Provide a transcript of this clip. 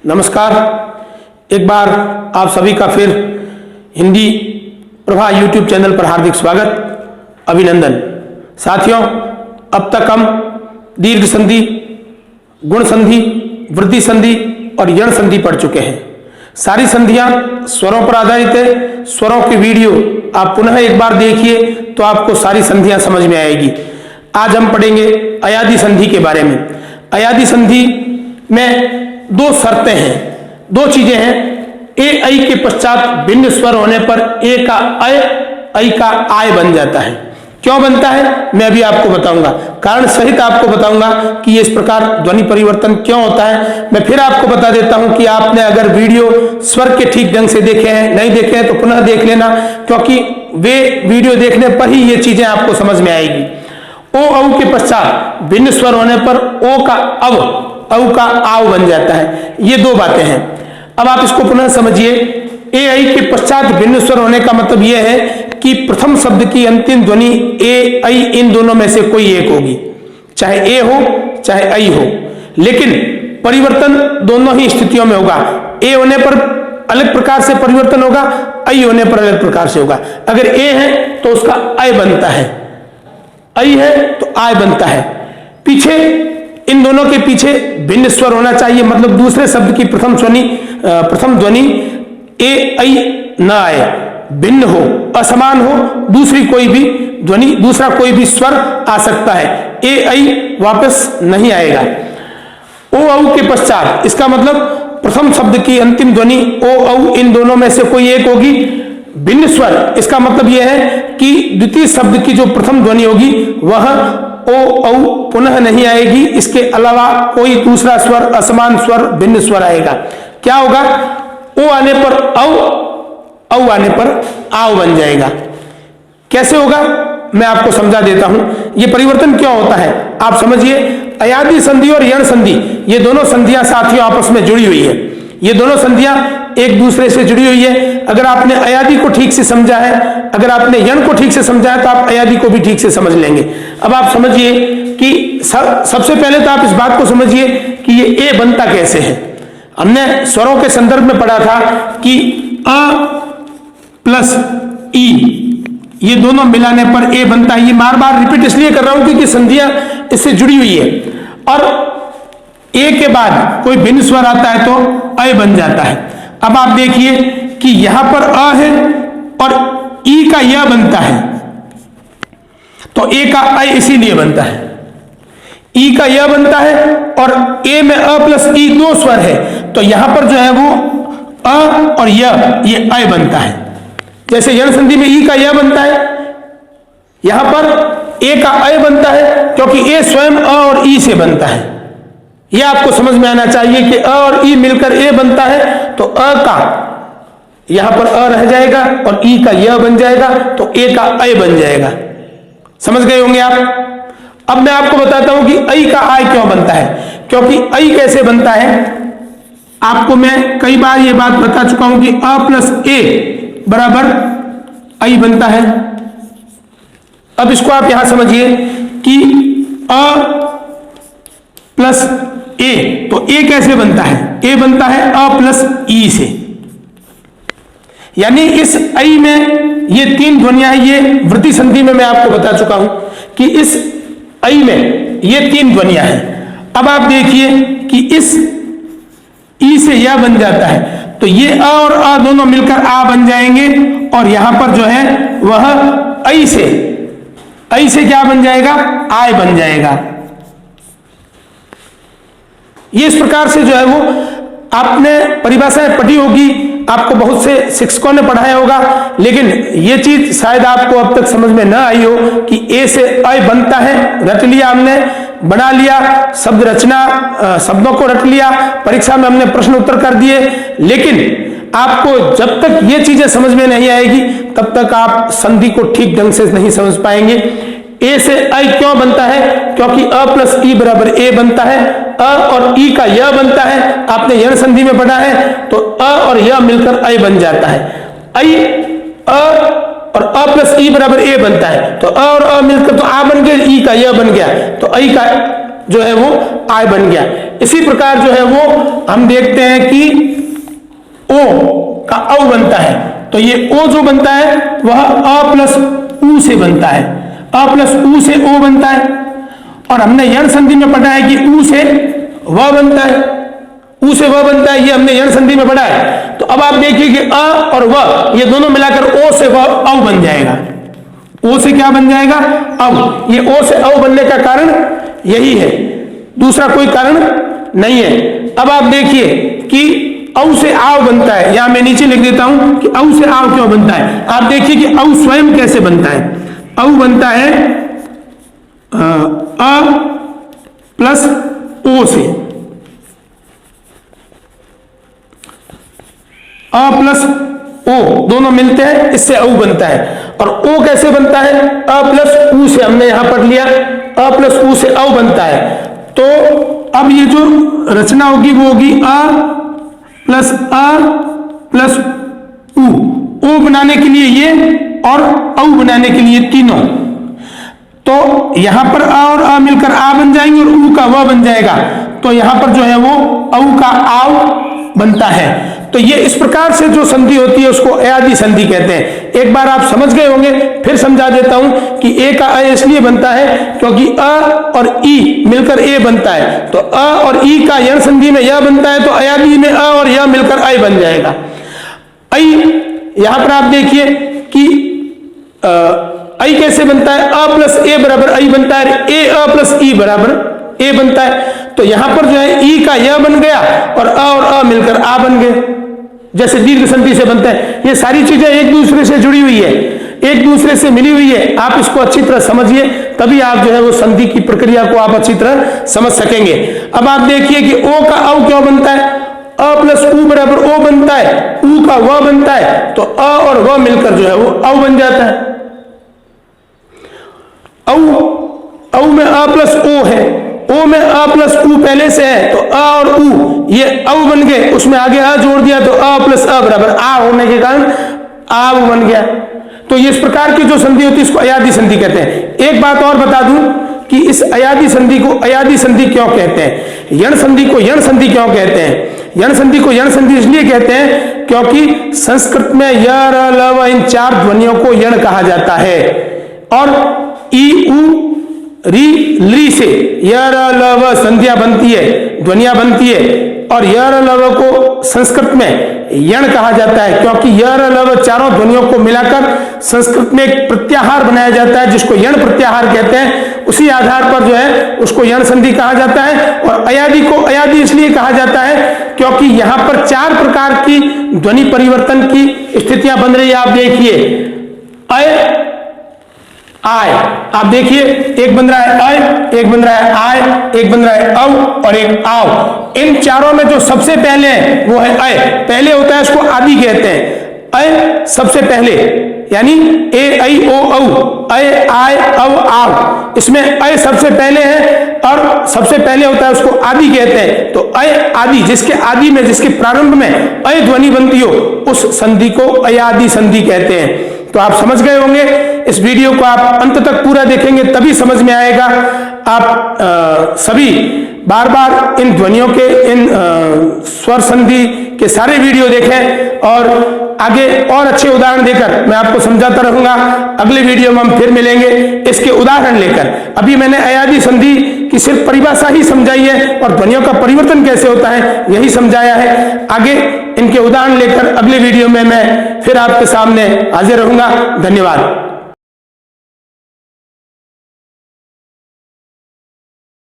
नमस्कार। एक बार आप सभी का फिर हिंदी प्रभा यूट्यूब चैनल पर हार्दिक स्वागत, अभिनंदन। साथियों, अब तक हम दीर्घ संधि, गुण संधि, वृद्धि संधि और यण संधि पढ़ चुके हैं। सारी संधियां स्वरों पर आधारित है। स्वरों की वीडियो आप पुनः एक बार देखिए तो आपको सारी संधियां समझ में आएगी। आज हम पढ़ेंगे अयादि संधि के बारे में। अयादि संधि में दो शर्तें हैं, दो चीजें हैं। ए ऐ के पश्चात भिन्न स्वर होने पर ए का अय, ऐ का आय बन जाता है। क्यों बनता है मैं अभी आपको बताऊंगा, कारण सहित आपको बताऊंगा कि ये इस प्रकार ध्वनि परिवर्तन क्यों होता है। मैं फिर आपको बता देता हूं कि आपने अगर वीडियो स्वर के ठीक ढंग से देखे हैं, नहीं देखे हैं तो पुनः देख लेना, क्योंकि वे वीडियो देखने पर ही ये चीजें आपको समझ में आएगी। ओ औ के पश्चात भिन्न स्वर होने पर ओ का अव, औ का आव बन जाता है। ये दो बातें हैं। अब आप इसको पुनः समझिए। ए ऐ के पश्चात भिन्न स्वर होने का मतलब यह है कि प्रथम शब्द की अंतिम ध्वनि ए ऐ इन दोनों में से कोई एक होगी, चाहे ए हो चाहे ऐ हो, लेकिन परिवर्तन दोनों ही स्थितियों में होगा। ए होने पर अलग प्रकार से परिवर्तन होगा, ऐ होने पर अलग प्रकार से होगा। अगर ए है तो उसका अय बनता है, ऐ है तो आय बनता है। पीछे इन दोनों के पीछे भिन्न स्वर होना चाहिए, मतलब दूसरे शब्द की प्रथम ध्वनि ए ऐ न आए, भिन्न हो, असमान हो, दूसरी कोई भी ध्वनि, दूसरा कोई भी स्वर आ सकता है। ए ऐ वापस नहीं आएगा। ओ औ के पश्चात, इसका मतलब प्रथम शब्द की अंतिम ध्वनि ओ औ इन दोनों में से कोई एक होगी। भिन्न स्वर, इसका मतलब यह है कि द्वितीय शब्द की जो प्रथम ध्वनि होगी वह ओ औ पुनः नहीं आएगी। इसके अलावा कोई दूसरा स्वर, असमान स्वर, भिन्न स्वर आएगा। क्या होगा? ओ आने पर औ आने पर आव बन जाएगा। कैसे होगा मैं आपको समझा देता हूं। यह परिवर्तन क्यों होता है आप समझिए। अयादि संधि और यण संधि, ये दोनों संधियां साथियों आपस में जुड़ी हुई है। ये दोनों संधियां एक दूसरे से जुड़ी हुई है। अगर आपने अयादि को ठीक से समझा है, अगर आपने यण को ठीक से समझा है, तो आप अयादि को भी ठीक से समझ लेंगे। अब आप समझिए कि सबसे पहले तो आप इस बात को समझिए कि ये ए बनता कैसे है। हमने स्वरों के संदर्भ में पढ़ा था कि अ प्लस ई, ये दोनों मिलाने पर ए बनता है। ये बार बार रिपीट इसलिए कर रहा हूं क्योंकि संधियां इससे जुड़ी हुई है। और ए के बाद कोई भिन्न स्वर आता है तो अय बन जाता है। अब आप देखिए कि यहां पर अ है और ई का य बनता है, तो ए का अय इसीलिए बनता है। ई का य बनता है और ए में अ प्लस ई दो स्वर है, तो यहां पर जो है वो अ और य, ये अय बनता है। जैसे यण संधि में ई का य बनता है, यहां पर ए का अय बनता है, क्योंकि ए स्वयं अ और ई से बनता है। यह आपको समझ में आना चाहिए कि अ और ई मिलकर ए बनता है, तो अ का यहां पर अ रह जाएगा और ई का य बन जाएगा, तो ए का अय बन जाएगा। समझ गए होंगे आप। अब मैं आपको बताता हूं कि ऐ का आय क्यों बनता है। क्योंकि ऐ कैसे बनता है आपको मैं कई बार ये बात बता चुका हूं कि अ प्लस ए बराबर ऐ बनता है। अब इसको आप यहां समझिए कि अ प्लस ए, तो ए कैसे बनता है? ए बनता है अ प्लस ई से। यानी इस ऐ में ये तीन ध्वनियां हैं। ये वृद्धि संधि में मैं आपको बता चुका हूं कि इस ऐ में ये तीन ध्वनियां हैं। अब आप देखिए कि इस ई से यह बन जाता है, तो ये अ और अ दोनों मिलकर आ बन जाएंगे, और यहां पर जो है वह ऐ से क्या बन जाएगा? आय बन जाएगा। ये इस प्रकार से जो है वो आपने परिभाषाएं पढ़ी होगी, आपको बहुत से शिक्षकों ने पढ़ाया होगा, लेकिन ये चीज शायद आपको अब तक समझ में ना आई हो कि ए से अय बनता है। रट लिया हमने, बना लिया, शब्द रचना, शब्दों को रट लिया, परीक्षा में हमने प्रश्न उत्तर कर दिए, लेकिन आपको जब तक ये चीजें समझ में नहीं आएगी तब तक आप संधि को ठीक ढंग से नहीं समझ पाएंगे। ए से ऐ क्यों बनता है? क्योंकि अ प्लस ई बराबर ए बनता है। अ और ई का य बनता है, आपने यण संधि में पढ़ा है, तो अ और य मिलकर ऐ बन जाता है। ऐ अ और अ प्लस ई बराबर ए बनता है, तो अ और अ मिलकर तो आ बन गया, ई का य बन गया, तो ऐ का जो है वो आय बन गया। इसी प्रकार जो है वो हम देखते हैं कि ओ का औ बनता है, तो ये ओ जो बनता है वह अ प्लस ऊ से बनता है, अ प्लस ऊ से ओ बनता है। और हमने यण संधि में पढ़ा है कि ऊ से व बनता है, ऊ से व बनता है, ये हमने यण संधि में पढ़ा है। तो अब आप देखिए कि अ और व ये दोनों मिलाकर ओ से व औ बन जाएगा। ओ से क्या बन जाएगा? औ। ये ओ से औ बनने का कारण यही है, दूसरा कोई कारण नहीं है। अब आप देखिए कि औ से आव बनता है, यहां मैं नीचे लिख देता हूं कि औ से आव क्यों बनता है। आप देखिए कि औ स्वयं कैसे बनता है। औ बनता है अ प्लस ओ से, अ प्लस ओ दोनों मिलते हैं, इससे औ बनता है। और ओ कैसे बनता है? अ प्लस ऊ से, हमने यहां पढ़ लिया अ प्लस ऊ से औ बनता है। तो अब ये जो रचना होगी वो होगी अ प्लस ऊ, ओ बनाने के लिए ये और औ बनाने के लिए तीनों। तो यहां पर अ और अ मिलकर आ बन जाएंगे और ऊ का व बन जाएगा, तो यहां पर जो है वो औ का आव बनता है। तो ये इस प्रकार से जो संधि होती है उसको अयादी संधि कहते हैं। एक बार आप समझ गए होंगे, फिर समझा देता हूं कि ए का अ इसलिए बनता है क्योंकि अ और ई मिलकर ए बनता है, तो अ और ई का यण संधि में य बनता है, तो अयादी में अ और य मिलकर ऐ बन जाएगा। ऐ यहां पर आप देखिए कि ऐ कैसे बनता है? अ प्लस ए बराबर ऐ बनता है, ए अ प्लस ई बराबर ए बनता है। तो यहां पर जो है ई का य बन गया और अ मिलकर आ बन गए, जैसे दीर्घ संधि से बनता है। ये सारी चीजें एक दूसरे से जुड़ी हुई है, एक दूसरे से मिली हुई है। आप इसको अच्छी तरह समझिए, तभी आप जो है वो संधि की प्रक्रिया को आप अच्छी तरह समझ सकेंगे। अब आप देखिए कि ओ का औ क्यों बनता है? अ प्लस ऊ बराबर ओ बनता है, ऊ का व बनता है, तो अ और व मिलकर जो है वो औ बन जाता है। औ में अ प्लस ओ है, ओ में अ प्लस ऊ पहले से है, तो अ और ऊ ये औ बन गए, उसमें आगे अ जोड़ दिया तो अ प्लस अ बराबर आ होने के कारण आव बन गया। तो इस प्रकार की जो संधि होती है इसको अयादी संधि कहते हैं। एक बात और बता दूं कि इस अयादी संधि को अयादी संधि क्यों कहते हैं, यण संधि को यण संधि क्यों कहते हैं? यण संधि को यण संधि इसलिए कहते हैं क्योंकि संस्कृत में य र ल व इन चार ध्वनियों को यण कहा जाता है, और ई उ री ली से य र ल व संध्या बनती है, ध्वनिया बनती है, और य र ल व को संस्कृत में यण कहा जाता है क्योंकि य र ल व चारों ध्वनियों को मिलाकर संस्कृत में एक प्रत्याहार बनाया जाता है जिसको यण प्रत्याहार कहते हैं। उसी आधार पर जो है उसको यण संधि कहा जाता है। और अयादी को अयादी इसलिए कहा जाता है क्योंकि यहां पर चार प्रकार की ध्वनि परिवर्तन की स्थितियां बन रही है। आप देखिए अय आय, आप देखिए एक बन रहा है अय, एक बन रहा है आय, एक बन रहा है औ और एक आव। इन चारों में जो सबसे पहले है वो है अय, पहले होता है, उसको आदि कहते हैं। अय सबसे पहले, यानी ए ऐ ओ औ, अय आय औ आव, इसमें अय सबसे पहले है और सबसे पहले होता है उसको आदि कहते हैं। तो अय आदि, जिसके आदि में, जिसके प्रारंभ में अय ध्वनि बनती हो उस संधि को अयादी संधि कहते हैं। तो आप समझ गए होंगे। इस वीडियो को आप अंत तक पूरा देखेंगे तभी समझ में आएगा। आप सभी बार बार इन ध्वनियों के, इन स्वर संधि के सारे वीडियो देखें और आगे और अच्छे उदाहरण देकर मैं आपको समझाता रहूंगा। अगले वीडियो में हम फिर मिलेंगे इसके उदाहरण लेकर। अभी मैंने अयादी संधि की सिर्फ परिभाषा ही समझाई है और ध्वनियों का परिवर्तन कैसे होता है यही समझाया है। आगे इनके उदाहरण लेकर अगले वीडियो में मैं फिर आपके सामने हाजिर रहूंगा। धन्यवाद।